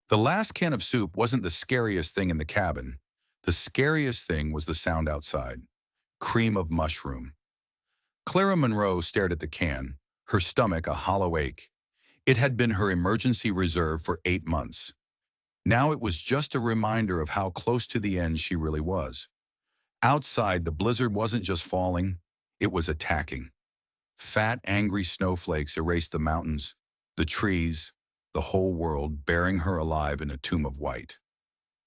The last can of soup wasn't the scariest thing in the cabin. The scariest thing was the sound outside. Cream of mushroom. Clara Monroe stared at the can, her stomach a hollow ache. It had been her emergency reserve for 8 months. Now it was just a reminder of how close to the end she really was. Outside, the blizzard wasn't just falling, it was attacking. Fat, angry snowflakes erased the mountains, the trees, the whole world, burying her alive in a tomb of white.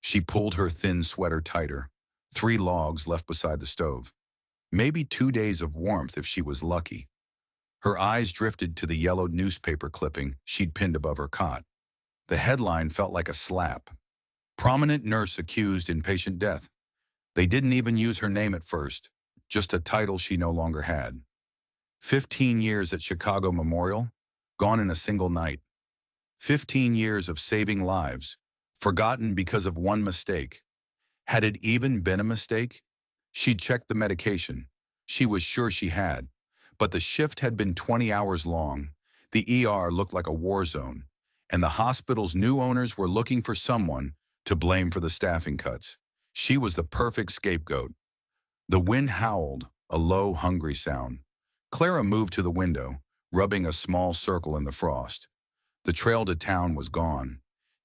She pulled her thin sweater tighter. 3 logs left beside the stove. Maybe 2 days of warmth if she was lucky. Her eyes drifted to the yellowed newspaper clipping she'd pinned above her cot. The headline felt like a slap. Prominent nurse accused in patient death. They didn't even use her name at first, just a title she no longer had. 15 years at Chicago Memorial, gone in a single night. 15 years of saving lives, forgotten because of one mistake. Had it even been a mistake? She'd checked the medication. She was sure she had. But the shift had been 20 hours long. The ER looked like a war zone. And the hospital's new owners were looking for someone to blame for the staffing cuts. She was the perfect scapegoat. The wind howled, a low, hungry sound. Clara moved to the window, rubbing a small circle in the frost. The trail to town was gone.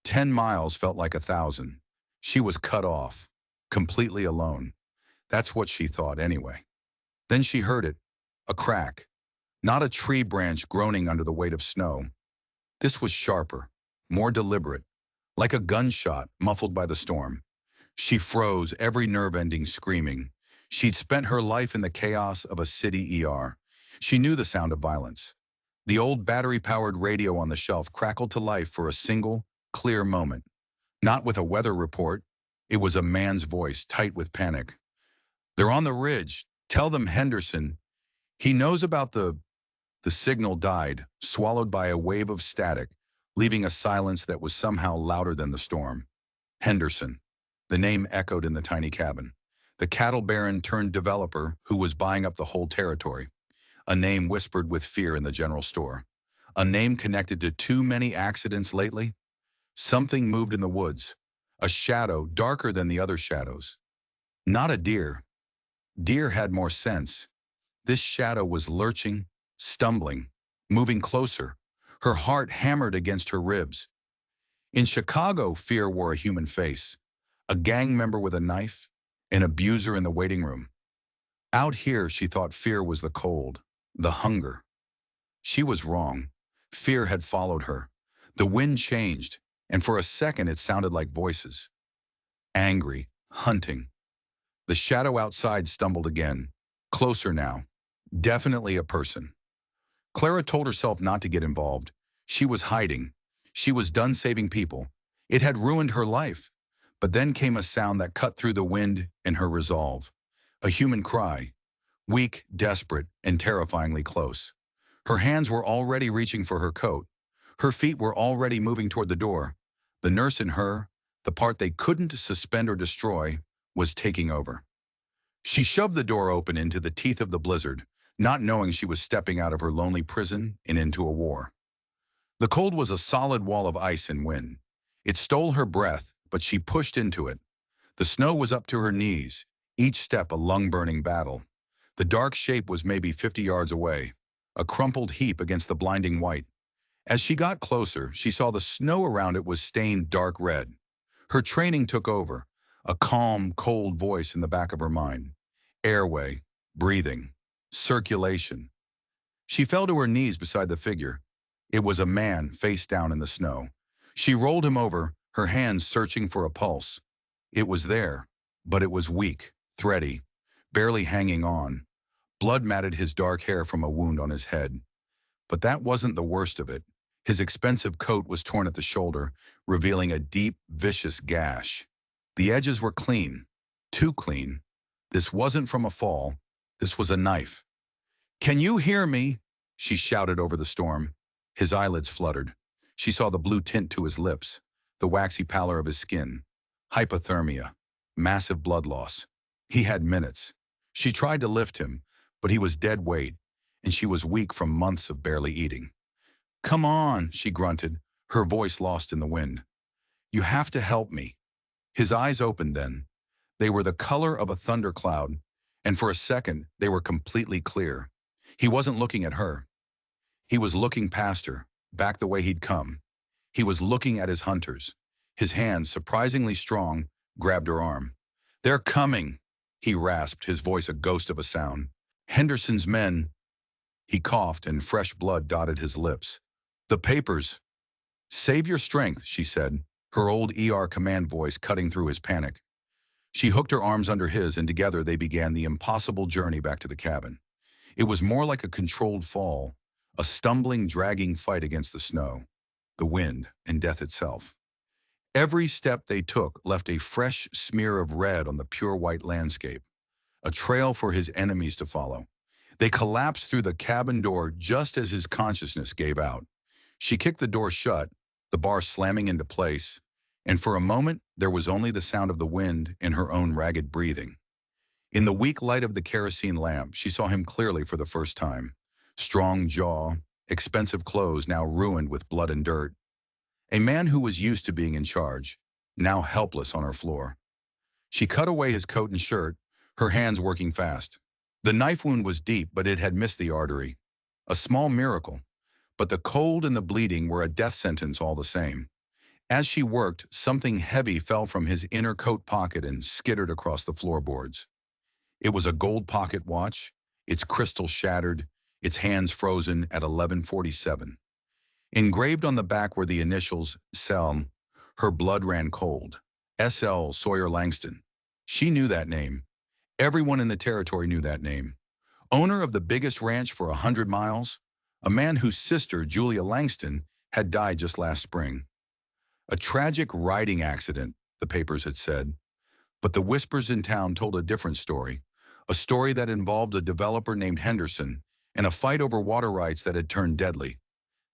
10 miles felt like 1,000. She was cut off, completely alone. That's what she thought anyway. Then she heard it, a crack. Not a tree branch groaning under the weight of snow. This was sharper, more deliberate, like a gunshot muffled by the storm. She froze, every nerve ending screaming. She'd spent her life in the chaos of a city ER. She knew the sound of violence. The old battery-powered radio on the shelf crackled to life for a single, clear moment. Not with a weather report. It was a man's voice, tight with panic. "They're on the ridge. Tell them Henderson. He knows about the..." The signal died, swallowed by a wave of static, leaving a silence that was somehow louder than the storm. Henderson. The name echoed in the tiny cabin. The cattle baron turned developer who was buying up the whole territory. A name whispered with fear in the general store. A name connected to too many accidents lately. Something moved in the woods. A shadow darker than the other shadows. Not a deer. Deer had more sense. This shadow was lurching, stumbling, moving closer. Her heart hammered against her ribs. In Chicago, fear wore a human face. A gang member with a knife, an abuser in the waiting room. Out here, she thought fear was the cold, the hunger. She was wrong. Fear had followed her. The wind changed, and for a second it sounded like voices. Angry, hunting. The shadow outside stumbled again. Closer now. Definitely a person. Clara told herself not to get involved. She was hiding. She was done saving people. It had ruined her life. But then came a sound that cut through the wind and her resolve. A human cry. Weak, desperate, and terrifyingly close. Her hands were already reaching for her coat. Her feet were already moving toward the door. The nurse in her, the part they couldn't suspend or destroy, was taking over. She shoved the door open into the teeth of the blizzard, not knowing she was stepping out of her lonely prison and into a war. The cold was a solid wall of ice and wind. It stole her breath, but she pushed into it. The snow was up to her knees, each step a lung-burning battle. The dark shape was maybe 50 yards away, a crumpled heap against the blinding white. As she got closer, she saw the snow around it was stained dark red. Her training took over, a calm, cold voice in the back of her mind. Airway, breathing, circulation. She fell to her knees beside the figure. It was a man, face down in the snow. She rolled him over, her hands searching for a pulse. It was there, but it was weak, thready, barely hanging on. Blood matted his dark hair from a wound on his head. But that wasn't the worst of it. His expensive coat was torn at the shoulder, revealing a deep, vicious gash. The edges were clean, too clean. This wasn't from a fall. This was a knife. "Can you hear me?" she shouted over the storm. His eyelids fluttered. She saw the blue tint to his lips, the waxy pallor of his skin. Hypothermia. Massive blood loss. He had minutes. She tried to lift him, but he was dead weight, and she was weak from months of barely eating. "Come on," she grunted, her voice lost in the wind. You have to help me." His eyes opened then. They were the color of a thundercloud, and for a second, they were completely clear. He wasn't looking at her. He was looking past her, back the way he'd come. He was looking at his hunters. His hand, surprisingly strong, grabbed her arm. "They're coming," he rasped, his voice a ghost of a sound. "Henderson's men." He coughed, and fresh blood dotted his lips. "The papers." "Save your strength," she said, her old command voice cutting through his panic. She hooked her arms under his, and together they began the impossible journey back to the cabin. It was more like a controlled fall, a stumbling, dragging fight against the snow, the wind, and death itself. Every step they took left a fresh smear of red on the pure white landscape, a trail for his enemies to follow. They collapsed through the cabin door just as his consciousness gave out. She kicked the door shut, the bar slamming into place, and for a moment there was only the sound of the wind and her own ragged breathing. In the weak light of the kerosene lamp, she saw him clearly for the first time. Strong jaw, expensive clothes now ruined with blood and dirt. A man who was used to being in charge, now helpless on her floor. She cut away his coat and shirt, her hands working fast. The knife wound was deep, but it had missed the artery. A small miracle, but the cold and the bleeding were a death sentence all the same. As she worked, something heavy fell from his inner coat pocket and skittered across the floorboards. It was a gold pocket watch, its crystal shattered, its hands frozen at 11:47. Engraved on the back were the initials SL. Her blood ran cold. S.L. Sawyer Langston. She knew that name. Everyone in the territory knew that name. Owner of the biggest ranch for 100 miles, a man whose sister, Julia Langston, had died just last spring. A tragic riding accident, the papers had said. But the whispers in town told a different story, a story that involved a developer named Henderson and a fight over water rights that had turned deadly.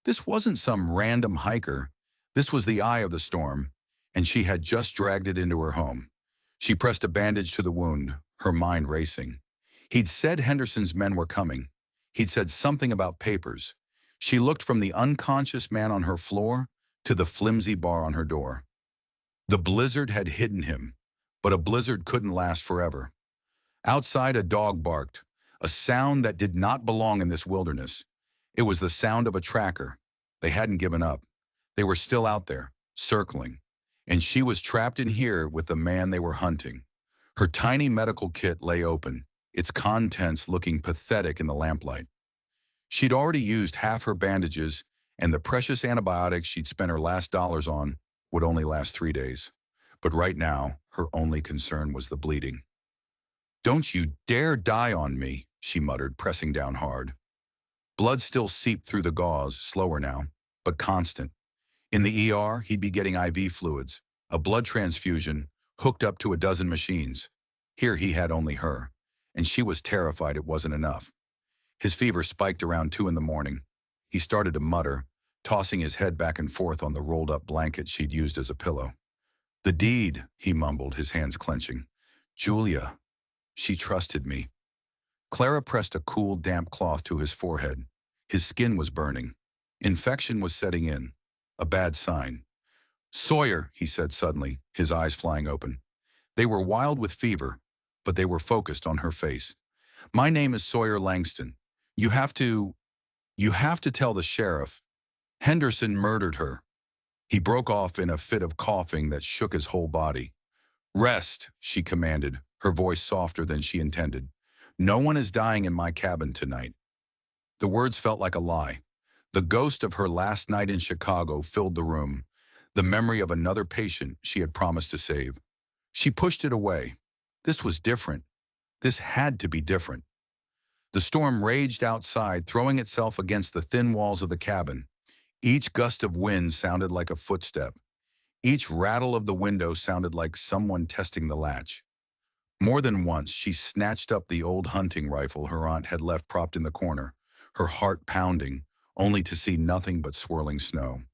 This wasn't some random hiker. This was the eye of the storm, and she had just dragged it into her home. She pressed a bandage to the wound, her mind racing. He'd said Henderson's men were coming. He'd said something about papers. She looked from the unconscious man on her floor to the flimsy bar on her door. The blizzard had hidden him, but a blizzard couldn't last forever. Outside, a dog barked, a sound that did not belong in this wilderness. It was the sound of a tracker. They hadn't given up. They were still out there, circling. And she was trapped in here with the man they were hunting. Her tiny medical kit lay open, its contents looking pathetic in the lamplight. She'd already used half her bandages, and the precious antibiotics she'd spent her last dollars on would only last 3 days. But right now, her only concern was the bleeding. "Don't you dare die on me," she muttered, pressing down hard. Blood still seeped through the gauze, slower now, but constant. In the ER, he'd be getting IV fluids, a blood transfusion, hooked up to a dozen machines. Here he had only her, and she was terrified it wasn't enough. His fever spiked around 2 in the morning. He started to mutter, tossing his head back and forth on the rolled-up blanket she'd used as a pillow. "The deed," he mumbled, his hands clenching. "Julia, she trusted me." Clara pressed a cool, damp cloth to his forehead. His skin was burning. Infection was setting in. A bad sign. "Sawyer," he said suddenly, his eyes flying open. They were wild with fever, but they were focused on her face. "My name is Sawyer Langston. You have to tell the sheriff. Henderson murdered her." He broke off in a fit of coughing that shook his whole body. "Rest," she commanded, her voice softer than she intended. "No one is dying in my cabin tonight." The words felt like a lie. The ghost of her last night in Chicago filled the room, the memory of another patient she had promised to save. She pushed it away. This was different. This had to be different. The storm raged outside, throwing itself against the thin walls of the cabin. Each gust of wind sounded like a footstep. Each rattle of the window sounded like someone testing the latch. More than once, she snatched up the old hunting rifle her aunt had left propped in the corner, her heart pounding, only to see nothing but swirling snow.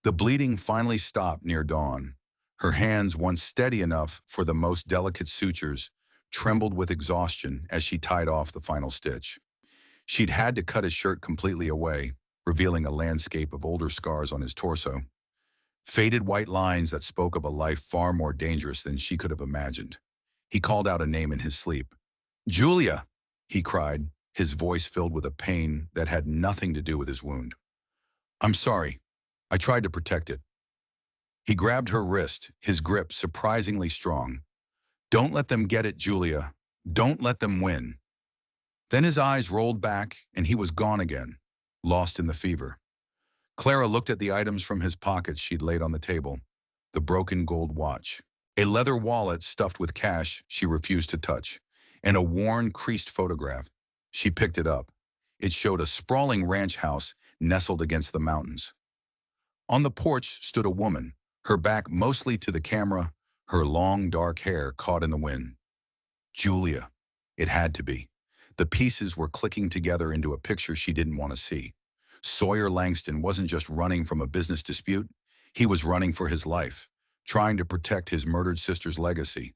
The bleeding finally stopped near dawn. Her hands, once steady enough for the most delicate sutures, trembled with exhaustion as she tied off the final stitch. She'd had to cut his shirt completely away, revealing a landscape of older scars on his torso. faded white lines that spoke of a life far more dangerous than she could have imagined. He called out a name in his sleep. "Julia!" he cried, his voice filled with a pain that had nothing to do with his wound. "I'm sorry. I tried to protect it." He grabbed her wrist, his grip surprisingly strong. "Don't let them get it, Julia. Don't let them win." Then his eyes rolled back and he was gone again, lost in the fever. Clara looked at the items from his pockets she'd laid on the table. The broken gold watch, a leather wallet stuffed with cash she refused to touch, and a worn, creased photograph. She picked it up. It showed a sprawling ranch house nestled against the mountains. On the porch stood a woman, her back mostly to the camera, her long dark hair caught in the wind. Julia. It had to be. The pieces were clicking together into a picture she didn't want to see. Sawyer Langston wasn't just running from a business dispute, he was running for his life, trying to protect his murdered sister's legacy.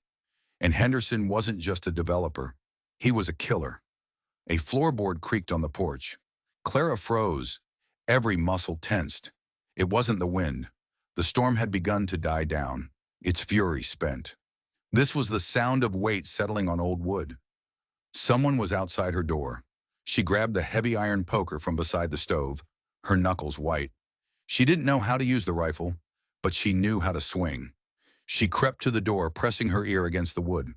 And Henderson wasn't just a developer, he was a killer. A floorboard creaked on the porch. Clara froze, every muscle tensed. It wasn't the wind. The storm had begun to die down, its fury spent. This was the sound of weight settling on old wood. Someone was outside her door. She grabbed the heavy iron poker from beside the stove, her knuckles white. She didn't know how to use the rifle, but she knew how to swing. She crept to the door, pressing her ear against the wood.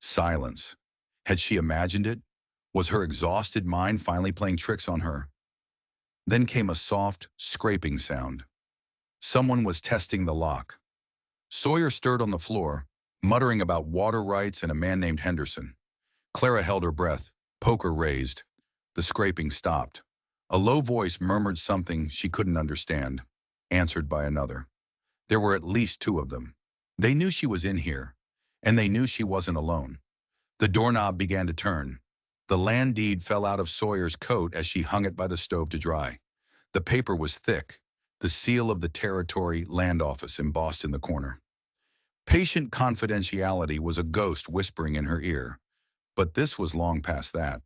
Silence. Had she imagined it? Was her exhausted mind finally playing tricks on her? Then came a soft, scraping sound. Someone was testing the lock. Sawyer stirred on the floor, muttering about water rights and a man named Henderson. Clara held her breath, poker raised. The scraping stopped. A low voice murmured something she couldn't understand, answered by another. There were at least two of them. They knew she was in here, and they knew she wasn't alone. The doorknob began to turn. The land deed fell out of Sawyer's coat as she hung it by the stove to dry. The paper was thick, the seal of the territory land office embossed in the corner. Patient confidentiality was a ghost whispering in her ear, but this was long past that.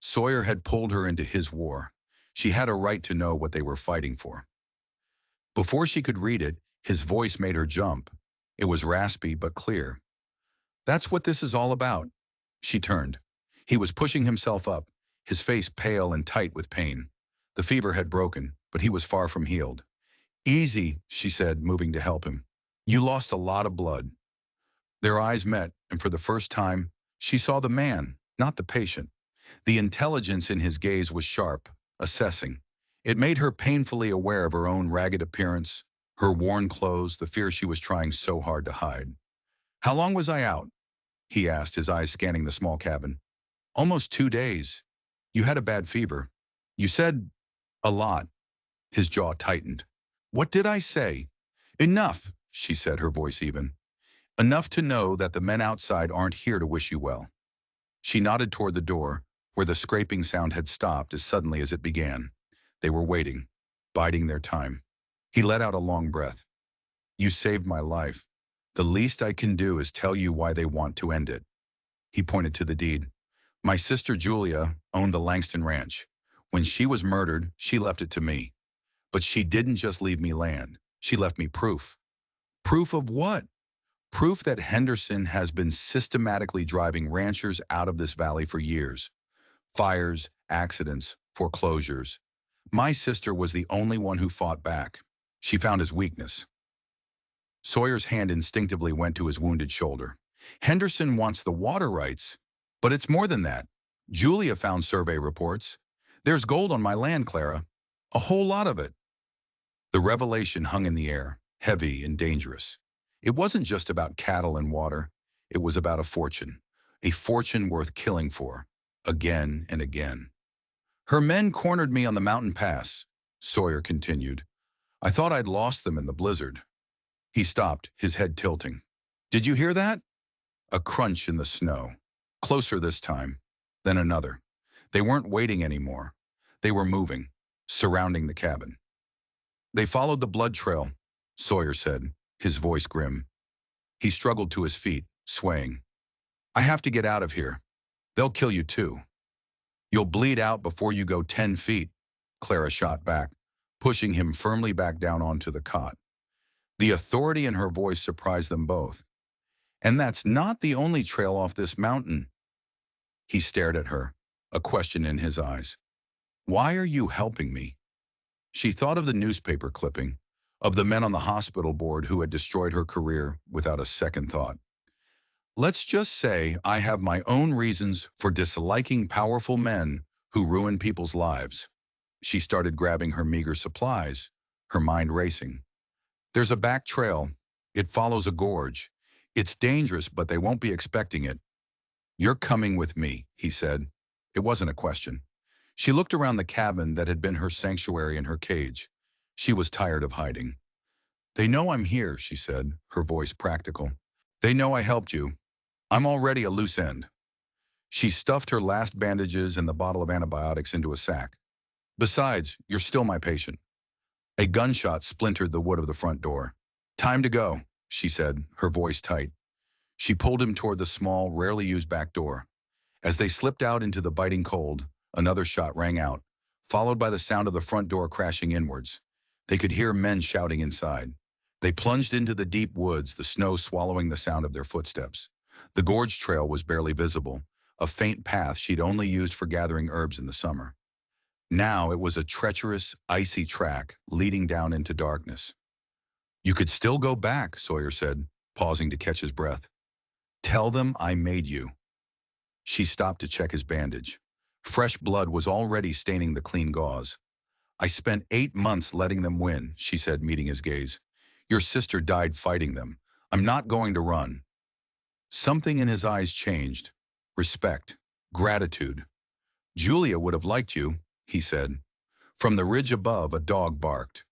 Sawyer had pulled her into his war. She had a right to know what they were fighting for. Before she could read it, his voice made her jump. It was raspy but clear. "That's what this is all about." She turned. He was pushing himself up, his face pale and tight with pain. The fever had broken, but he was far from healed. "Easy," she said, moving to help him. "You lost a lot of blood." Their eyes met, and for the first time, she saw the man, not the patient. The intelligence in his gaze was sharp, assessing. It made her painfully aware of her own ragged appearance, her worn clothes, the fear she was trying so hard to hide. "How long was I out?" he asked, his eyes scanning the small cabin. "Almost 2 days. You had a bad fever. You said a lot." His jaw tightened. "What did I say?" "Enough," she said, her voice even. "Enough to know that the men outside aren't here to wish you well." She nodded toward the door, where the scraping sound had stopped as suddenly as it began. They were waiting, biding their time. He let out a long breath. "You saved my life. The least I can do is tell you why they want to end it." He pointed to the deed. "My sister Julia owned the Langston Ranch. When she was murdered, she left it to me. But she didn't just leave me land. She left me proof." "Proof of what?" "Proof that Henderson has been systematically driving ranchers out of this valley for years. Fires, accidents, foreclosures. My sister was the only one who fought back. She found his weakness." Sawyer's hand instinctively went to his wounded shoulder. "Henderson wants the water rights, but it's more than that. Julia found survey reports. There's gold on my land, Clara. A whole lot of it." The revelation hung in the air, heavy and dangerous. It wasn't just about cattle and water. It was about a fortune worth killing for, again and again. "Her men cornered me on the mountain pass," Sawyer continued. "I thought I'd lost them in the blizzard." He stopped, his head tilting. "Did you hear that?" A crunch in the snow. Closer this time. Then another. They weren't waiting anymore. They were moving, surrounding the cabin. "They followed the blood trail," Sawyer said, his voice grim. He struggled to his feet, swaying. "I have to get out of here. They'll kill you too." "You'll bleed out before you go 10 feet, Clara shot back, pushing him firmly back down onto the cot. The authority in her voice surprised them both. And that's not the only trail off this mountain. He stared at her, a question in his eyes. Why are you helping me? She thought of the newspaper clipping, of the men on the hospital board who had destroyed her career without a second thought. Let's just say I have my own reasons for disliking powerful men who ruin people's lives. She started grabbing her meager supplies, her mind racing. There's a back trail. It follows a gorge. It's dangerous, but they won't be expecting it. You're coming with me, he said. It wasn't a question. She looked around the cabin that had been her sanctuary and her cage. She was tired of hiding. They know I'm here, she said, her voice practical. They know I helped you. I'm already a loose end. She stuffed her last bandages and the bottle of antibiotics into a sack. Besides, you're still my patient. A gunshot splintered the wood of the front door. Time to go, she said, her voice tight. She pulled him toward the small, rarely used back door. As they slipped out into the biting cold, another shot rang out, followed by the sound of the front door crashing inwards. They could hear men shouting inside. They plunged into the deep woods, the snow swallowing the sound of their footsteps. The gorge trail was barely visible, a faint path she'd only used for gathering herbs in the summer. Now it was a treacherous, icy track leading down into darkness. You could still go back, Sawyer said, pausing to catch his breath. Tell them I made you. She stopped to check his bandage. Fresh blood was already staining the clean gauze. I spent 8 months letting them win, she said, meeting his gaze. Your sister died fighting them. I'm not going to run. Something in his eyes changed. Respect. Gratitude. Julia would have liked you, he said. From the ridge above, a dog barked.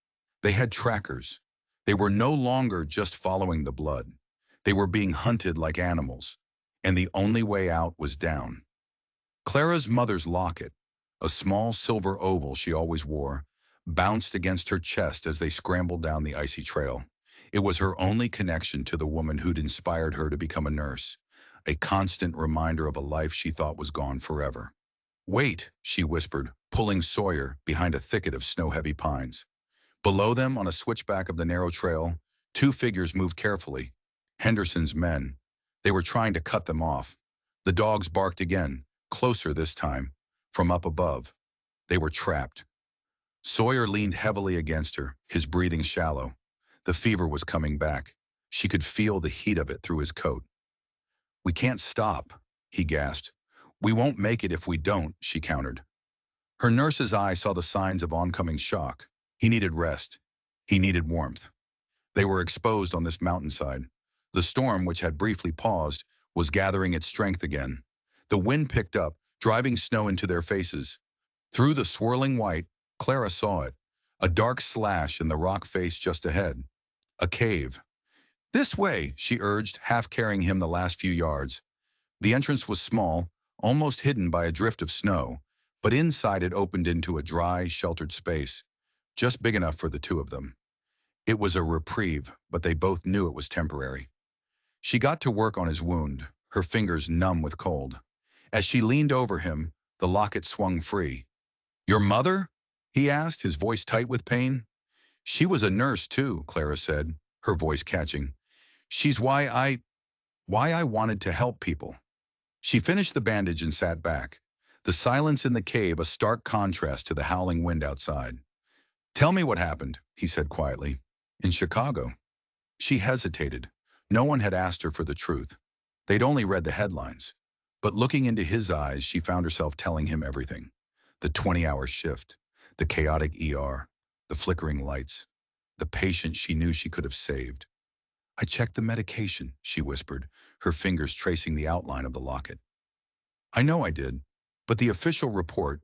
They had trackers. They were no longer just following the blood. They were being hunted like animals, and the only way out was down. Clara's mother's locket, a small silver oval she always wore, bounced against her chest as they scrambled down the icy trail. It was her only connection to the woman who'd inspired her to become a nurse, a constant reminder of a life she thought was gone forever. Wait, she whispered, pulling Sawyer behind a thicket of snow-heavy pines. Below them, on a switchback of the narrow trail, 2 figures moved carefully. Henderson's men. They were trying to cut them off. The dogs barked again, closer this time, from up above. They were trapped. Sawyer leaned heavily against her, his breathing shallow. The fever was coming back. She could feel the heat of it through his coat. We can't stop, he gasped. We won't make it if we don't, she countered. Her nurse's eye saw the signs of oncoming shock. He needed rest. He needed warmth. They were exposed on this mountainside. The storm, which had briefly paused, was gathering its strength again. The wind picked up, driving snow into their faces. Through the swirling white, Clara saw it, a dark slash in the rock face just ahead. A cave. This way, she urged, half carrying him the last few yards. The entrance was small, almost hidden by a drift of snow, but inside it opened into a dry, sheltered space, just big enough for the 2 of them. It was a reprieve, but they both knew it was temporary. She got to work on his wound, her fingers numb with cold. As she leaned over him, the locket swung free. Your mother? He asked, his voice tight with pain. She was a nurse too, Clara said, her voice catching. She's why I wanted to help people. She finished the bandage and sat back, the silence in the cave a stark contrast to the howling wind outside. Tell me what happened, he said quietly. In Chicago. She hesitated. No one had asked her for the truth. They'd only read the headlines. But looking into his eyes, she found herself telling him everything. The 20-hour shift, the chaotic ER, the flickering lights, the patient she knew she could have saved. I checked the medication, she whispered, her fingers tracing the outline of the locket. I know I did, but the official report,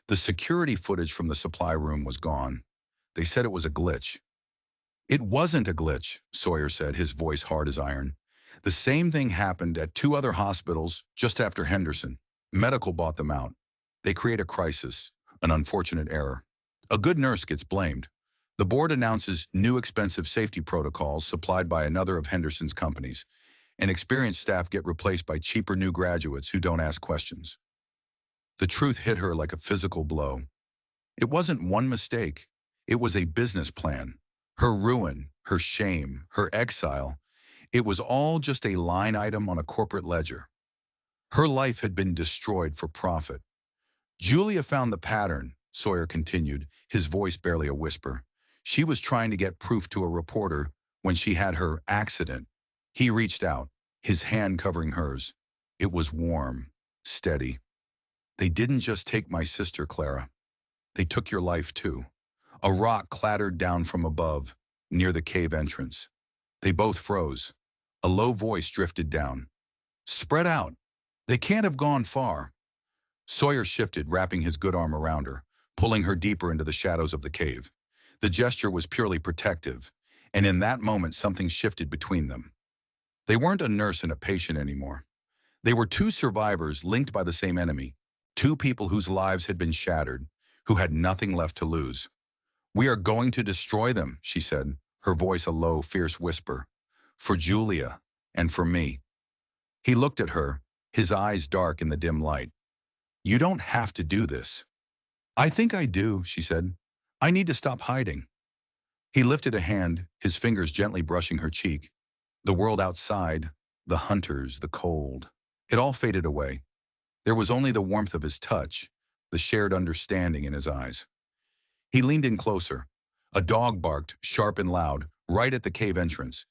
the security footage from the supply room was gone. They said it was a glitch. It wasn't a glitch, Sawyer said, his voice hard as iron. The same thing happened at 2 other hospitals just after Henderson. Medical bought them out. They create a crisis, an unfortunate error. A good nurse gets blamed. The board announces new expensive safety protocols supplied by another of Henderson's companies, and experienced staff get replaced by cheaper new graduates who don't ask questions. The truth hit her like a physical blow. It wasn't one mistake. It was a business plan, Her ruin, her shame, her exile, it was all just a line item on a corporate ledger. Her life had been destroyed for profit. Julia found the pattern, Sawyer continued, his voice barely a whisper. She was trying to get proof to a reporter when she had her accident. He reached out, his hand covering hers. It was warm, steady. They didn't just take my sister, Clara. They took your life too. A rock clattered down from above, near the cave entrance. They both froze. A low voice drifted down. Spread out. They can't have gone far. Sawyer shifted, wrapping his good arm around her, pulling her deeper into the shadows of the cave. The gesture was purely protective, and in that moment something shifted between them. They weren't a nurse and a patient anymore. They were two survivors linked by the same enemy, two people whose lives had been shattered, who had nothing left to lose. We are going to destroy them, she said, her voice a low, fierce whisper. For Julia, and for me. He looked at her, his eyes dark in the dim light. You don't have to do this. I think I do, she said. I need to stop hiding. He lifted a hand, his fingers gently brushing her cheek. The world outside, the hunters, the cold. It all faded away. There was only the warmth of his touch, the shared understanding in his eyes. He leaned in closer. A dog barked, sharp and loud, right at the cave entrance.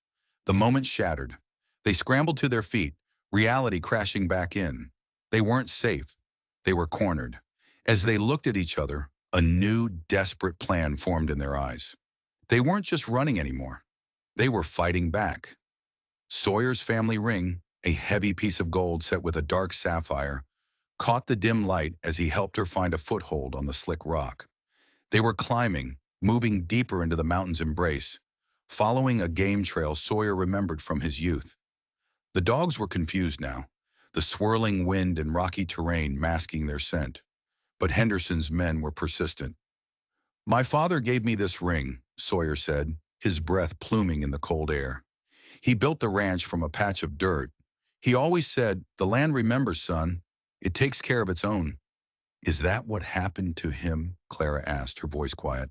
The moment shattered. They scrambled to their feet, reality crashing back in. They weren't safe. They were cornered. As they looked at each other, a new, desperate plan formed in their eyes. They weren't just running anymore. They were fighting back. Sawyer's family ring, a heavy piece of gold set with a dark sapphire, caught the dim light as he helped her find a foothold on the slick rock. They were climbing, moving deeper into the mountain's embrace, following a game trail Sawyer remembered from his youth. The dogs were confused now, the swirling wind and rocky terrain masking their scent. But Henderson's men were persistent. My father gave me this ring, Sawyer said, his breath pluming in the cold air. He built the ranch from a patch of dirt. He always said, the land remembers, son. It takes care of its own. Is that what happened to him? Clara asked, her voice quiet.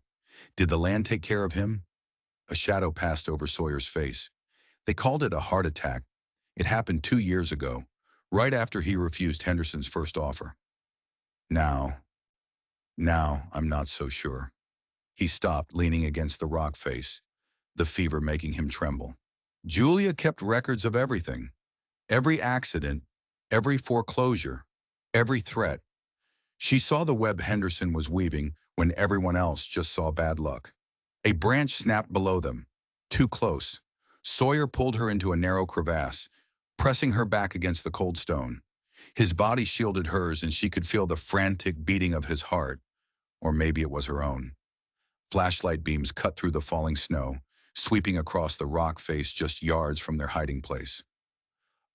Did the land take care of him? A shadow passed over Sawyer's face. They called it a heart attack. It happened 2 years ago, right after he refused Henderson's first offer. Now, I'm not so sure. He stopped, leaning against the rock face, the fever making him tremble. Julia kept records of everything. Every accident, every foreclosure, every threat. She saw the web Henderson was weaving when everyone else just saw bad luck. A branch snapped below them. Too close. Sawyer pulled her into a narrow crevasse, pressing her back against the cold stone. His body shielded hers and she could feel the frantic beating of his heart, or maybe it was her own. Flashlight beams cut through the falling snow, sweeping across the rock face just yards from their hiding place.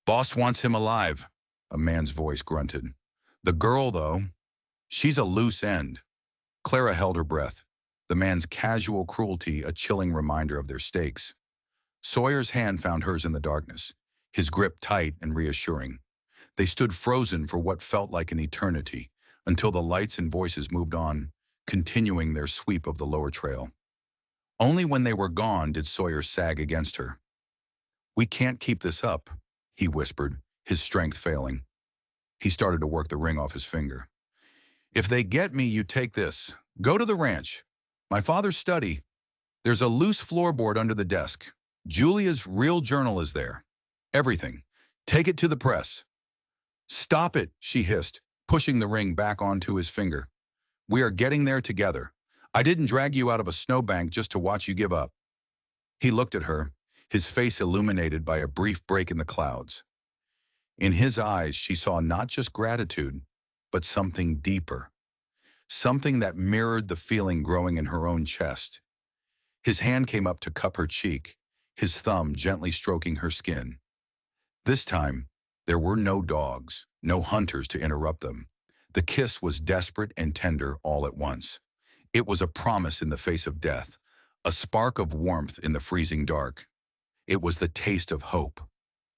Boss wants him alive, a man's voice grunted. The girl, though, she's a loose end. Clara held her breath, the man's casual cruelty a chilling reminder of their stakes. Sawyer's hand found hers in the darkness, his grip tight and reassuring. They stood frozen for what felt like an eternity, until the lights and voices moved on, continuing their sweep of the lower trail. Only when they were gone did Sawyer sag against her. We can't keep this up, he whispered, his strength failing. He started to work the ring off his finger. If they get me, you take this. Go to the ranch. My father's study. There's a loose floorboard under the desk. Julia's real journal is there. Everything. Take it to the press. Stop it, she hissed, pushing the ring back onto his finger. We are getting there together. I didn't drag you out of a snowbank just to watch you give up. He looked at her, his face illuminated by a brief break in the clouds. In his eyes, she saw not just gratitude, but something deeper. Something that mirrored the feeling growing in her own chest. His hand came up to cup her cheek, his thumb gently stroking her skin. This time, there were no dogs, no hunters to interrupt them. The kiss was desperate and tender all at once. It was a promise in the face of death, a spark of warmth in the freezing dark. It was the taste of hope.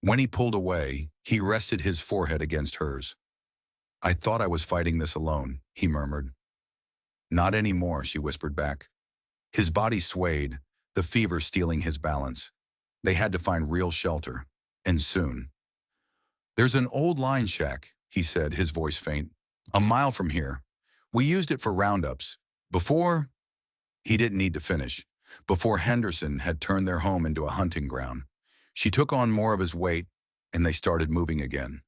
When he pulled away, he rested his forehead against hers. I thought I was fighting this alone, he murmured. Not anymore, she whispered back. His body swayed, the fever stealing his balance. They had to find real shelter, and soon. "There's an old line shack," he said, his voice faint. "A mile from here. We used it for roundups. Before—" He didn't need to finish. Before Henderson had turned their home into a hunting ground. She took on more of his weight, and they started moving again.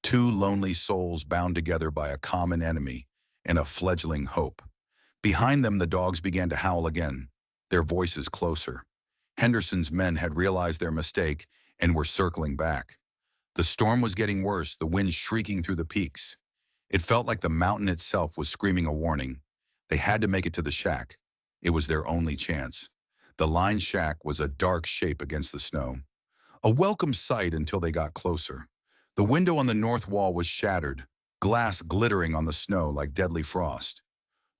Two lonely souls bound together by a common enemy and a fledgling hope. Behind them, the dogs began to howl again, their voices closer. Henderson's men had realized their mistake and were circling back. The storm was getting worse, the wind shrieking through the peaks. It felt like the mountain itself was screaming a warning. They had to make it to the shack. It was their only chance. The line shack was a dark shape against the snow. A welcome sight until they got closer. The window on the north wall was shattered, glass glittering on the snow like deadly frost.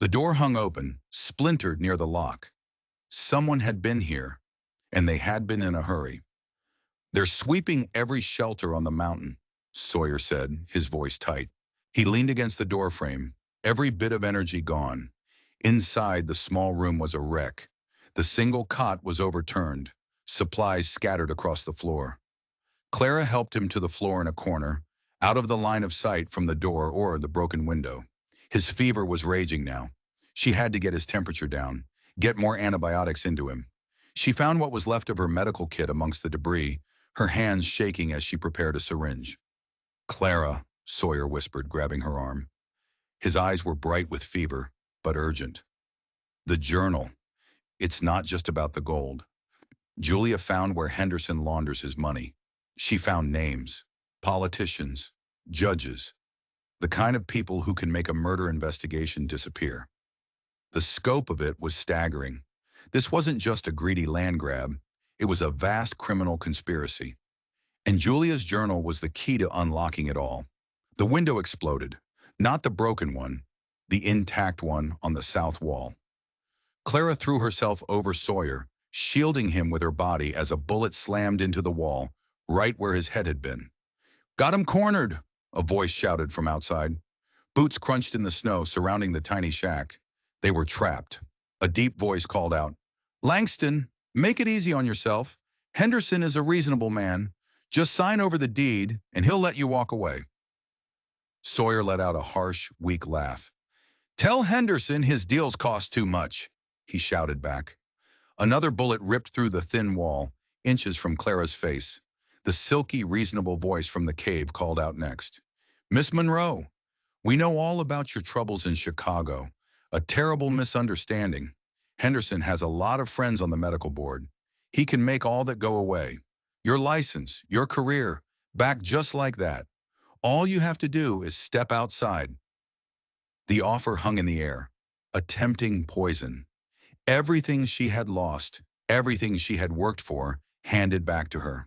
The door hung open, splintered near the lock. Someone had been here, and they had been in a hurry. "They're sweeping every shelter on the mountain," Sawyer said, his voice tight. He leaned against the doorframe, every bit of energy gone. Inside, the small room was a wreck. The single cot was overturned, supplies scattered across the floor. Clara helped him to the floor in a corner, out of the line of sight from the door or the broken window. His fever was raging now. She had to get his temperature down, get more antibiotics into him. She found what was left of her medical kit amongst the debris, her hands shaking as she prepared a syringe. "Clara," Sawyer whispered, grabbing her arm. His eyes were bright with fever, but urgent. "The journal. It's not just about the gold." Julia found where Henderson launders his money. She found names, politicians, judges, the kind of people who can make a murder investigation disappear. The scope of it was staggering. This wasn't just a greedy land grab. It was a vast criminal conspiracy. And Julia's journal was the key to unlocking it all. The window exploded. Not the broken one, the intact one on the south wall. Clara threw herself over Sawyer, shielding him with her body as a bullet slammed into the wall, right where his head had been. "Got him cornered," a voice shouted from outside. Boots crunched in the snow surrounding the tiny shack. They were trapped. A deep voice called out, "Langston, make it easy on yourself. Henderson is a reasonable man. Just sign over the deed, and he'll let you walk away." Sawyer let out a harsh, weak laugh. "Tell Henderson his deals cost too much," he shouted back. Another bullet ripped through the thin wall, inches from Clara's face. The silky, reasonable voice from the cave called out next. "Miss Monroe, we know all about your troubles in Chicago. A terrible misunderstanding. Henderson has a lot of friends on the medical board. He can make all that go away. Your license, your career, back just like that. All you have to do is step outside." The offer hung in the air, a tempting poison. Everything she had lost, everything she had worked for, handed back to her.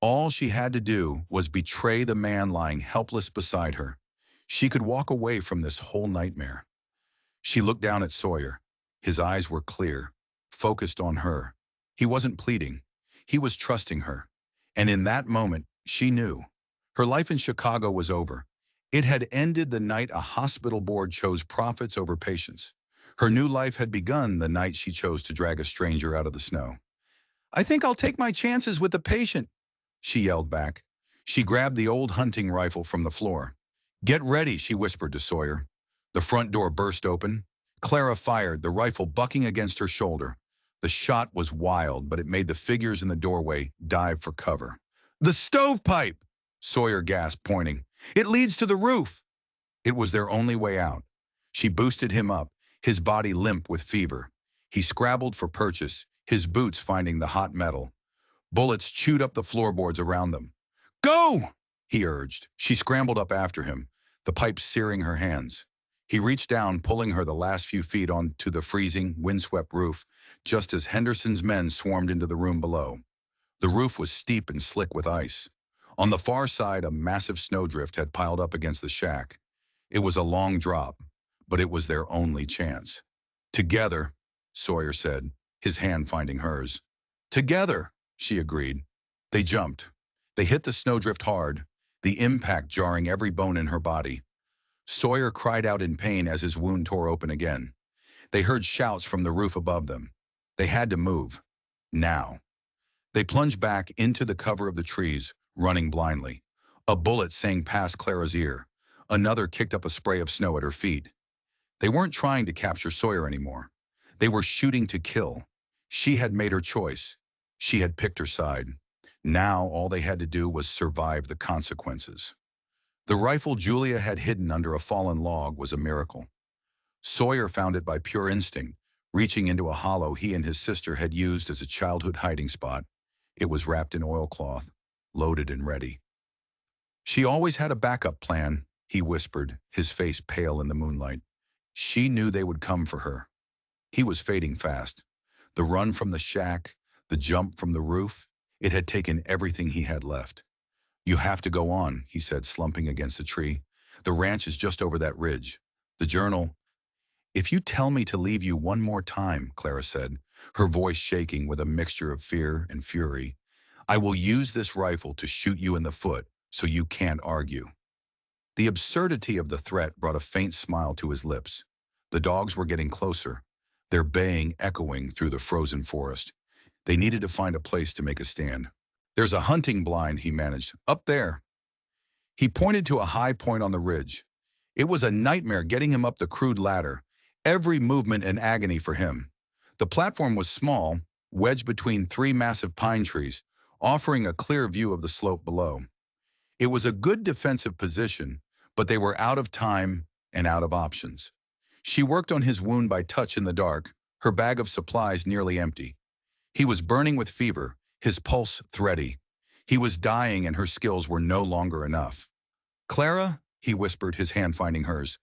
All she had to do was betray the man lying helpless beside her. She could walk away from this whole nightmare. She looked down at Sawyer. His eyes were clear, focused on her. He wasn't pleading. He was trusting her. And in that moment, she knew. Her life in Chicago was over. It had ended the night a hospital board chose profits over patients. Her new life had begun the night she chose to drag a stranger out of the snow. "I think I'll take my chances with the patient," she yelled back. She grabbed the old hunting rifle from the floor. "Get ready," she whispered to Sawyer. The front door burst open. Clara fired, the rifle bucking against her shoulder. The shot was wild, but it made the figures in the doorway dive for cover. "The stovepipe!" Sawyer gasped, pointing. "It leads to the roof!" It was their only way out. She boosted him up, his body limp with fever. He scrabbled for purchase, his boots finding the hot metal. Bullets chewed up the floorboards around them. "Go!" he urged. She scrambled up after him, the pipe searing her hands. He reached down, pulling her the last few feet onto the freezing, windswept roof, just as Henderson's men swarmed into the room below. The roof was steep and slick with ice. On the far side, a massive snowdrift had piled up against the shack. It was a long drop, but it was their only chance. "Together," Sawyer said, his hand finding hers. "Together," she agreed. They jumped. They hit the snowdrift hard, the impact jarring every bone in her body. Sawyer cried out in pain as his wound tore open again. They heard shouts from the roof above them. They had to move. Now. They plunged back into the cover of the trees, running blindly. A bullet sang past Clara's ear. Another kicked up a spray of snow at her feet. They weren't trying to capture Sawyer anymore. They were shooting to kill. She had made her choice. She had picked her side. Now all they had to do was survive the consequences. The rifle Julia had hidden under a fallen log was a miracle. Sawyer found it by pure instinct, reaching into a hollow he and his sister had used as a childhood hiding spot. It was wrapped in oilcloth, loaded and ready. She always had a backup plan, he whispered, his face pale in the moonlight. She knew they would come for her. He was fading fast. The run from the shack, the jump from the roof, it had taken everything he had left. You have to go on, he said, slumping against a tree. The ranch is just over that ridge. The journal. If you tell me to leave you one more time, Clara said, her voice shaking with a mixture of fear and fury, I will use this rifle to shoot you in the foot so you can't argue. The absurdity of the threat brought a faint smile to his lips. The dogs were getting closer, their baying echoing through the frozen forest. They needed to find a place to make a stand. There's a hunting blind, he managed, up there. He pointed to a high point on the ridge. It was a nightmare getting him up the crude ladder, every movement an agony for him. The platform was small, wedged between three massive pine trees, offering a clear view of the slope below. It was a good defensive position, but they were out of time and out of options. She worked on his wound by touch in the dark, her bag of supplies nearly empty. He was burning with fever, his pulse thready. He was dying and her skills were no longer enough. Clara, he whispered, his hand finding hers,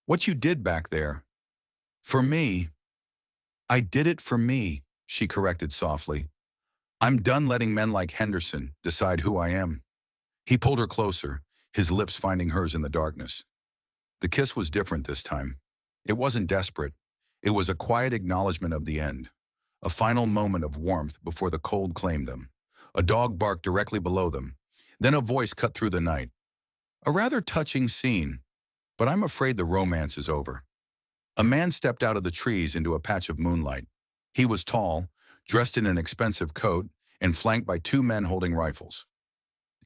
what you did back there. For me. I did it for me, she corrected softly. I'm done letting men like Henderson decide who I am. He pulled her closer, his lips finding hers in the darkness. The kiss was different this time. It wasn't desperate. It was a quiet acknowledgement of the end. A final moment of warmth before the cold claimed them. A dog barked directly below them. Then a voice cut through the night. A rather touching scene, but I'm afraid the romance is over. A man stepped out of the trees into a patch of moonlight. He was tall, dressed in an expensive coat, and flanked by two men holding rifles.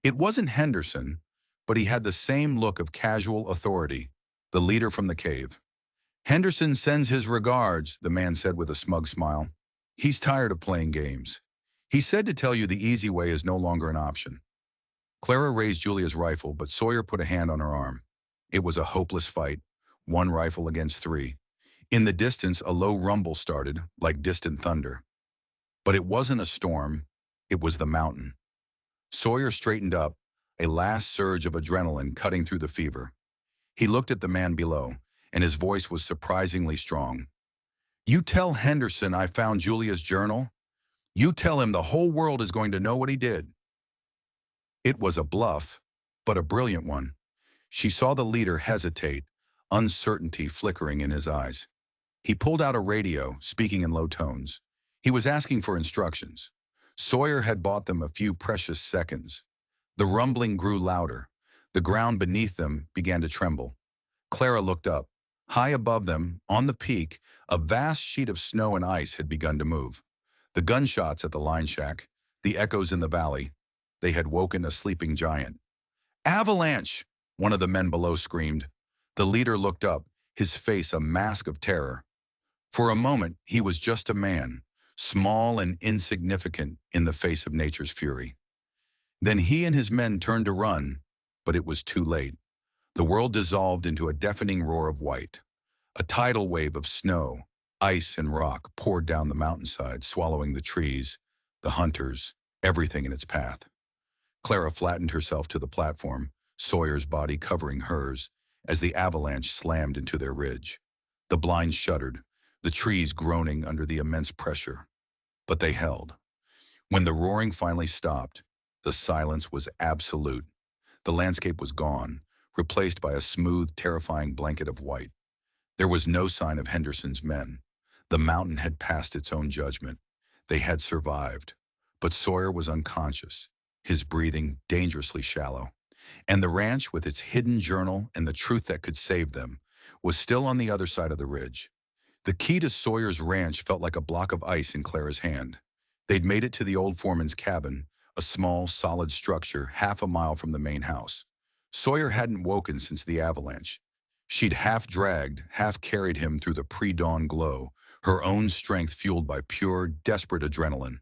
It wasn't Henderson, but he had the same look of casual authority, the leader from the cave. Henderson sends his regards, the man said with a smug smile. He's tired of playing games. He said to tell you the easy way is no longer an option. Clara raised Julia's rifle, but Sawyer put a hand on her arm. It was a hopeless fight, one rifle against three. In the distance, a low rumble started, like distant thunder. But it wasn't a storm, it was the mountain. Sawyer straightened up, a last surge of adrenaline cutting through the fever. He looked at the man below, and his voice was surprisingly strong. You tell Henderson I found Julia's journal? You tell him the whole world is going to know what he did. It was a bluff, but a brilliant one. She saw the leader hesitate, uncertainty flickering in his eyes. He pulled out a radio, speaking in low tones. He was asking for instructions. Sawyer had bought them a few precious seconds. The rumbling grew louder. The ground beneath them began to tremble. Clara looked up. High above them, on the peak, a vast sheet of snow and ice had begun to move. The gunshots at the line shack, the echoes in the valley, they had woken a sleeping giant. Avalanche! One of the men below screamed. The leader looked up, his face a mask of terror. For a moment, he was just a man, small and insignificant in the face of nature's fury. Then he and his men turned to run, but it was too late. The world dissolved into a deafening roar of white. A tidal wave of snow, ice and rock poured down the mountainside, swallowing the trees, the hunters, everything in its path. Clara flattened herself to the platform, Sawyer's body covering hers, as the avalanche slammed into their ridge. The blinds shuddered, the trees groaning under the immense pressure. But they held. When the roaring finally stopped, the silence was absolute. The landscape was gone, replaced by a smooth, terrifying blanket of white. There was no sign of Henderson's men. The mountain had passed its own judgment. They had survived. But Sawyer was unconscious, his breathing dangerously shallow. And the ranch, with its hidden journal and the truth that could save them, was still on the other side of the ridge. The key to Sawyer's ranch felt like a block of ice in Clara's hand. They'd made it to the old foreman's cabin, a small, solid structure half a mile from the main house. Sawyer hadn't woken since the avalanche. She'd half dragged, half carried him through the pre-dawn glow, her own strength fueled by pure, desperate adrenaline.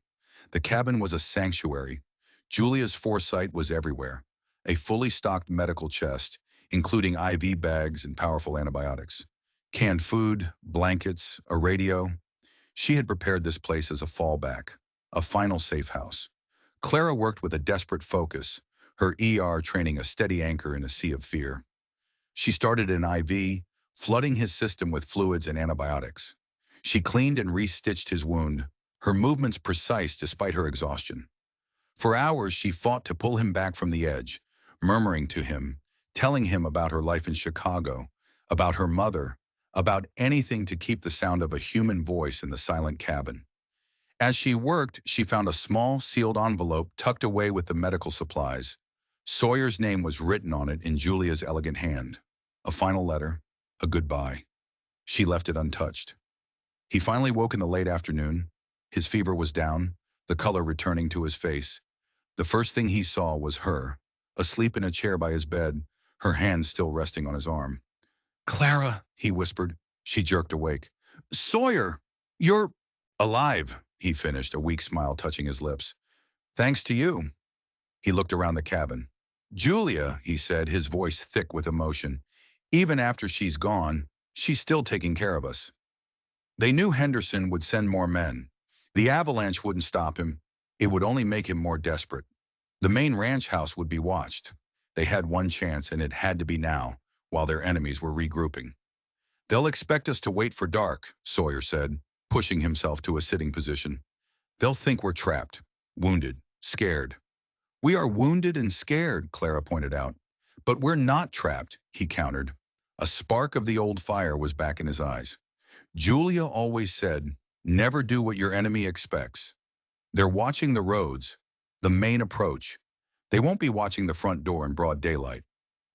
The cabin was a sanctuary. Julia's foresight was everywhere. A fully stocked medical chest, including IV bags and powerful antibiotics. Canned food, blankets, a radio. She had prepared this place as a fallback, a final safe house. Clara worked with a desperate focus, her ER training a steady anchor in a sea of fear. She started an IV, flooding his system with fluids and antibiotics. She cleaned and re-stitched his wound, her movements precise despite her exhaustion. For hours, she fought to pull him back from the edge, murmuring to him, telling him about her life in Chicago, about her mother, about anything to keep the sound of a human voice in the silent cabin. As she worked, she found a small, sealed envelope tucked away with the medical supplies. Sawyer's name was written on it in Julia's elegant hand. A final letter, a goodbye. She left it untouched. He finally woke in the late afternoon. His fever was down, the color returning to his face. The first thing he saw was her, asleep in a chair by his bed, her hand still resting on his arm. "Clara," he whispered. She jerked awake. "Sawyer, you're—" "Alive," he finished, a weak smile touching his lips. "Thanks to you." He looked around the cabin. "Julia," he said, his voice thick with emotion, "even after she's gone, she's still taking care of us." They knew Henderson would send more men. The avalanche wouldn't stop him. It would only make him more desperate. The main ranch house would be watched. They had one chance, and it had to be now, while their enemies were regrouping. "They'll expect us to wait for dark," Sawyer said, pushing himself to a sitting position. "They'll think we're trapped, wounded, scared." "We are wounded and scared," Clara pointed out. "But we're not trapped," he countered. A spark of the old fire was back in his eyes. "Julia always said, never do what your enemy expects. They're watching the roads, the main approach. They won't be watching the front door in broad daylight."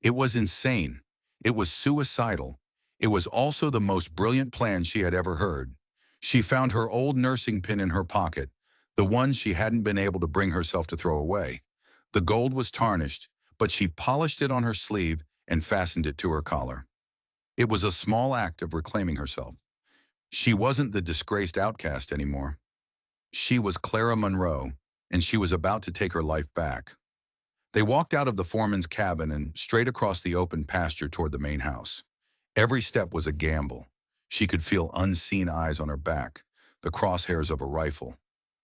It was insane. It was suicidal. It was also the most brilliant plan she had ever heard. She found her old nursing pin in her pocket, the one she hadn't been able to bring herself to throw away. The gold was tarnished, but she polished it on her sleeve and fastened it to her collar. It was a small act of reclaiming herself. She wasn't the disgraced outcast anymore. She was Clara Monroe, and she was about to take her life back. They walked out of the foreman's cabin and straight across the open pasture toward the main house. Every step was a gamble. She could feel unseen eyes on her back, the crosshairs of a rifle.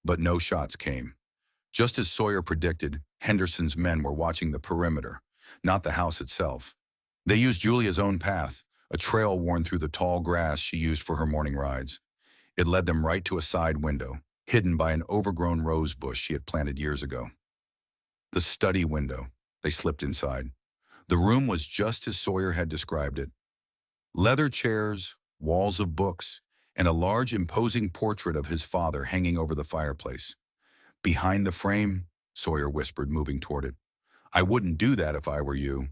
But no shots came. Just as Sawyer predicted, Henderson's men were watching the perimeter, not the house itself. They used Julia's own path, a trail worn through the tall grass she used for her morning rides. It led them right to a side window, hidden by an overgrown rose bush she had planted years ago. The study window. They slipped inside. The room was just as Sawyer had described it. Leather chairs, walls of books, and a large imposing portrait of his father hanging over the fireplace. "Behind the frame," Sawyer whispered, moving toward it. "I wouldn't do that if I were you."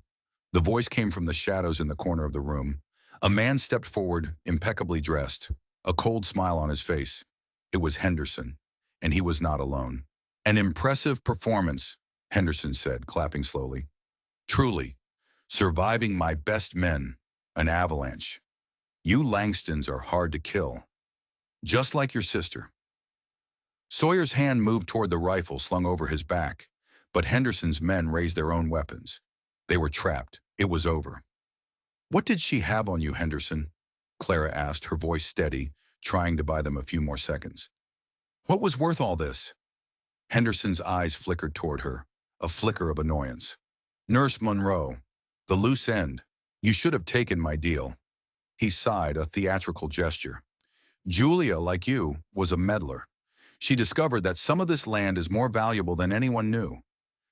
The voice came from the shadows in the corner of the room. A man stepped forward, impeccably dressed, a cold smile on his face. It was Henderson, and he was not alone. "An impressive performance," Henderson said, clapping slowly. "Truly, surviving my best men, an avalanche. You Langstons are hard to kill, just like your sister." Sawyer's hand moved toward the rifle slung over his back, but Henderson's men raised their own weapons. They were trapped. It was over. "What did she have on you, Henderson?" Clara asked, her voice steady, trying to buy them a few more seconds. "What was worth all this?" Henderson's eyes flickered toward her, a flicker of annoyance. "Nurse Monroe, the loose end. You should have taken my deal." He sighed, a theatrical gesture. "Julia, like you, was a meddler. She discovered that some of this land is more valuable than anyone knew.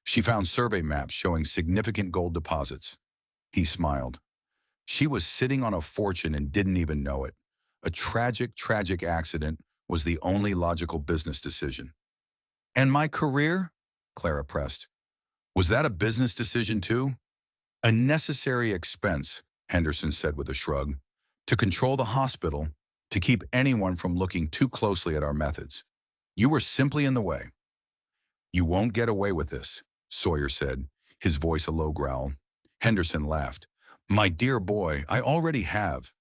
She found survey maps showing significant gold deposits." He smiled. "She was sitting on a fortune and didn't even know it. A tragic, tragic accident was the only logical business decision." "And my career?" Clara pressed. "Was that a business decision too?" "A necessary expense," Henderson said with a shrug. "To control the hospital, to keep anyone from looking too closely at our methods." You were simply in the way. You won't get away with this, Sawyer said, his voice a low growl. Henderson laughed. My dear boy, I already have.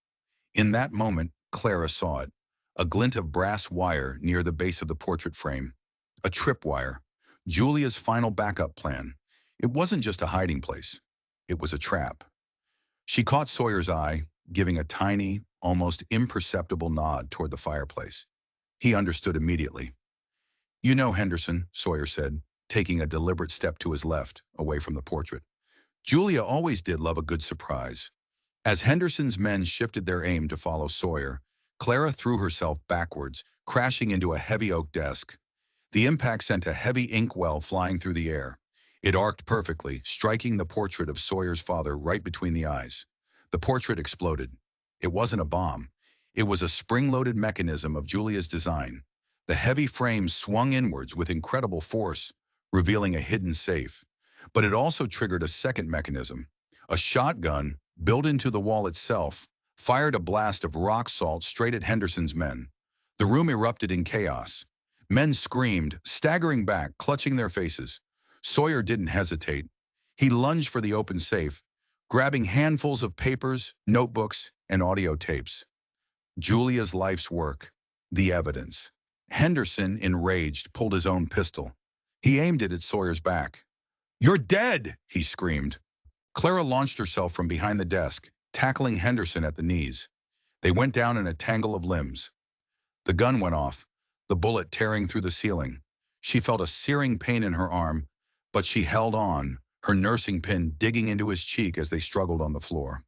In that moment, Clara saw it. A glint of brass wire near the base of the portrait frame. A tripwire. Julia's final backup plan. It wasn't just a hiding place. It was a trap. She caught Sawyer's eye, giving a tiny, almost imperceptible nod toward the fireplace. He understood immediately. You know, Henderson, Sawyer said, taking a deliberate step to his left, away from the portrait. Julia always did love a good surprise. As Henderson's men shifted their aim to follow Sawyer, Clara threw herself backwards, crashing into a heavy oak desk. The impact sent a heavy inkwell flying through the air. It arced perfectly, striking the portrait of Sawyer's father right between the eyes. The portrait exploded. It wasn't a bomb. It was a spring-loaded mechanism of Julia's design. The heavy frame swung inwards with incredible force, revealing a hidden safe. But it also triggered a second mechanism. A shotgun, built into the wall itself, fired a blast of rock salt straight at Henderson's men. The room erupted in chaos. Men screamed, staggering back, clutching their faces. Sawyer didn't hesitate. He lunged for the open safe, grabbing handfuls of papers, notebooks, and audio tapes. Julia's life's work. The evidence. Henderson, enraged, pulled his own pistol. He aimed it at Sawyer's back. You're dead, he screamed. Clara launched herself from behind the desk, tackling Henderson at the knees. They went down in a tangle of limbs. The gun went off, the bullet tearing through the ceiling. She felt a searing pain in her arm, but she held on, her nursing pin digging into his cheek as they struggled on the floor.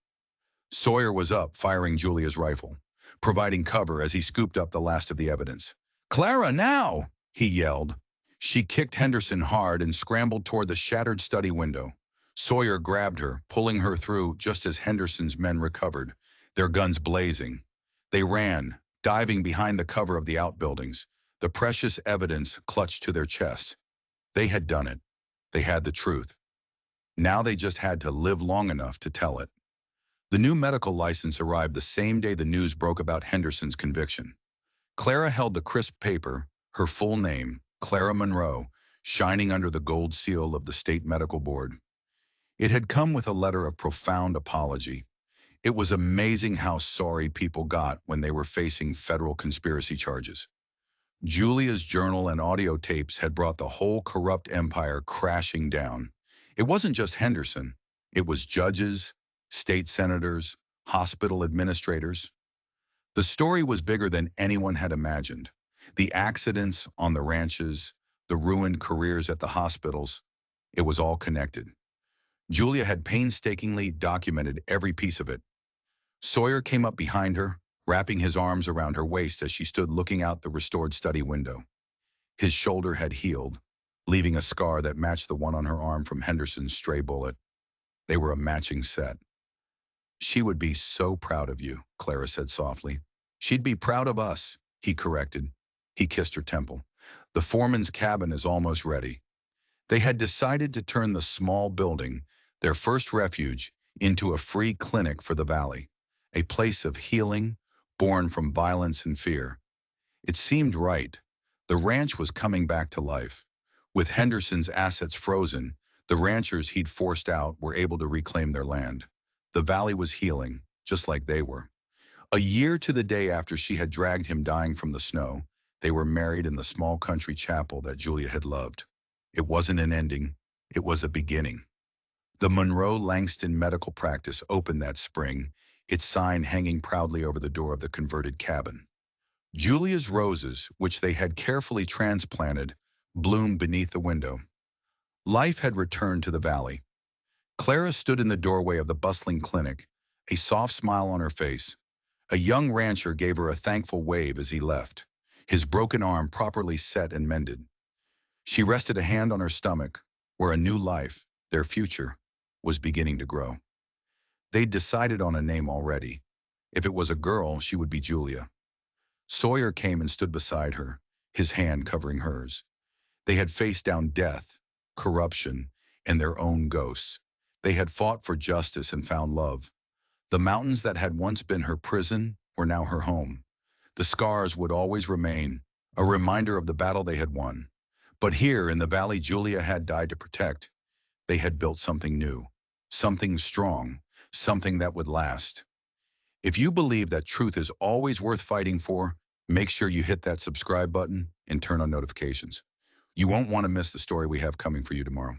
Sawyer was up, firing Julia's rifle, providing cover as he scooped up the last of the evidence. Clara, now! He yelled. She kicked Henderson hard and scrambled toward the shattered study window. Sawyer grabbed her, pulling her through just as Henderson's men recovered, their guns blazing. They ran, diving behind the cover of the outbuildings, the precious evidence clutched to their chests. They had done it. They had the truth. Now they just had to live long enough to tell it. The new medical license arrived the same day the news broke about Henderson's conviction. Clara held the crisp paper, her full name, Clara Monroe, shining under the gold seal of the State Medical Board. It had come with a letter of profound apology. It was amazing how sorry people got when they were facing federal conspiracy charges. Julia's journal and audio tapes had brought the whole corrupt empire crashing down. It wasn't just Henderson. It was judges, state senators, hospital administrators. The story was bigger than anyone had imagined. The accidents on the ranches, the ruined careers at the hospitals, it was all connected. Julia had painstakingly documented every piece of it. Sawyer came up behind her, wrapping his arms around her waist as she stood looking out the restored study window. His shoulder had healed, leaving a scar that matched the one on her arm from Henderson's stray bullet. They were a matching set. She would be so proud of you, Clara said softly. She'd be proud of us, he corrected. He kissed her temple. The foreman's cabin is almost ready. They had decided to turn the small building, their first refuge, into a free clinic for the valley, a place of healing, born from violence and fear. It seemed right. The ranch was coming back to life. With Henderson's assets frozen, the ranchers he'd forced out were able to reclaim their land. The valley was healing, just like they were. A year to the day after she had dragged him dying from the snow, they were married in the small country chapel that Julia had loved. It wasn't an ending, it was a beginning. The Monroe Langston Medical Practice opened that spring, its sign hanging proudly over the door of the converted cabin. Julia's roses, which they had carefully transplanted, bloomed beneath the window. Life had returned to the valley. Clara stood in the doorway of the bustling clinic, a soft smile on her face. A young rancher gave her a thankful wave as he left, his broken arm properly set and mended. She rested a hand on her stomach, where a new life, their future, was beginning to grow. They'd decided on a name already. If it was a girl, she would be Julia. Sawyer came and stood beside her, his hand covering hers. They had faced down death, corruption, and their own ghosts. They had fought for justice and found love. The mountains that had once been her prison were now her home. The scars would always remain, a reminder of the battle they had won. But here, in the valley Julia had died to protect, they had built something new, something strong, something that would last. If you believe that truth is always worth fighting for, make sure you hit that subscribe button and turn on notifications. You won't want to miss the story we have coming for you tomorrow.